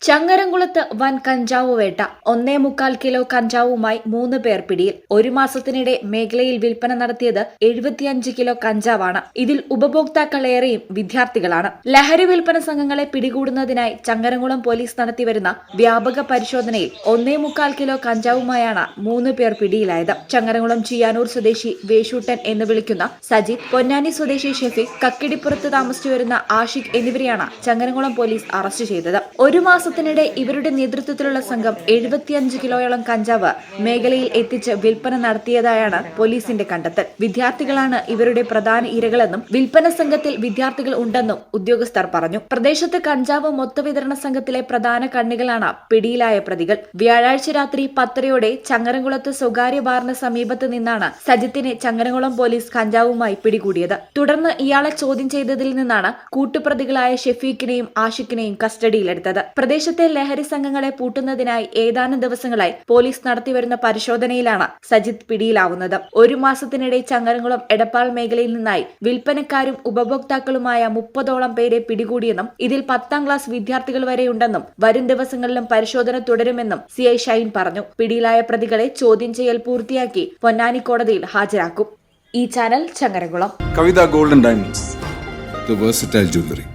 ചങ്ങരംകുളത്ത് വൻ കഞ്ചാവ് വേട്ട 1.25 കിലോ കഞ്ചാവുമായി 3 പേർ പിടിയിൽ. ഒരു മാസത്തിനിടെ മേഖലയിൽ വിൽപ്പന നടത്തിയത് 75 കിലോ കഞ്ചാവാണ്. ഇതിൽ ഉപഭോക്താക്കളേറെയും വിദ്യാർത്ഥികളാണ്. ലഹരി വിൽപ്പന സംഘങ്ങളെ പിടികൂടുന്നതിനായി ചങ്ങരംകുളം പോലീസ് നടത്തിവരുന്ന വ്യാപക പരിശോധനയിൽ 1.25 കിലോ കഞ്ചാവുമായാണ് 3 പേർ പിടിയിലായത്. ചങ്ങരംകുളം ചിയാനൂർ സ്വദേശി വേഷൂട്ടൻ എന്ന് വിളിക്കുന്ന സജിത്, പൊന്നാനി സ്വദേശി ഷെഫീഖ്, കക്കിടിപ്പുറത്ത് താമസിച്ചുവരുന്ന ആഷിഖ് എന്നിവരെയാണ് ചങ്ങരംകുളം പോലീസ് അറസ്റ്റ് ചെയ്തത്. ഒരു മാസത്തിനിടെ ഇവരുടെ നേതൃത്വത്തിലുള്ള സംഘം 75 കിലോയോളം കഞ്ചാവ് മേഖലയിൽ എത്തിച്ച് വിൽപ്പന നടത്തിയതായാണ് പോലീസിന്റെ കണ്ടെത്തൽ. വിദ്യാർത്ഥികളാണ് ഇവരുടെ പ്രധാന ഇരകളെന്നും വിൽപ്പന സംഘത്തിൽ വിദ്യാർത്ഥികൾ ഉണ്ടെന്നും ഉദ്യോഗസ്ഥർ പറഞ്ഞു. പ്രദേശത്ത് കഞ്ചാവ് മൊത്തവിതരണ സംഘത്തിലെ പ്രധാന കണ്ണികളാണ് പിടിയിലായ പ്രതികൾ. വ്യാഴാഴ്ച രാത്രി 10:30 ചങ്ങരംകുളത്ത് സ്വകാര്യ ബാറിന് സമീപത്ത് നിന്നാണ് സജിത്തിനെ ചങ്ങരംകുളം പോലീസ് കഞ്ചാവുമായി പിടികൂടിയത്. തുടർന്ന് ഇയാളെ ചോദ്യം ചെയ്തതിൽ നിന്നാണ് കൂട്ടുപ്രതികളായ ഷെഫീഖിനെയും ആഷിഖിനെയും കസ്റ്റഡിയിലെടുത്തത്. പ്രദേശത്തെ ലഹരി സംഘങ്ങളെ പൂട്ടുന്നതിനായി ഏതാനും ദിവസങ്ങളായി പോലീസ് നടത്തിവരുന്ന പരിശോധനയിലാണ് സജിത്ത് പിടിയിലാവുന്നത്. ഒരു മാസത്തിനിടെ ചങ്ങരംകുളം എടപ്പാൾ മേഖലയിൽ നിന്നായി വിൽപ്പനക്കാരും ഉപഭോക്താക്കളുമായ 30ഓളം പേരെ പിടികൂടിയെന്നും ഇതിൽ 10ാം ക്ലാസ് വിദ്യാർത്ഥികൾ വരെയുണ്ടെന്നും വരും ദിവസങ്ങളിലും പരിശോധന തുടരുമെന്നും CI ഷൈൻ പറഞ്ഞു. പിടിയിലായ പ്രതികളെ ചോദ്യം ചെയ്യൽ പൂർത്തിയാക്കി പൊന്നാനി കോടതിയിൽ ഹാജരാക്കും. ഈ channel Changaramkulam. Kavitha golden diamonds, the versatile jewelry.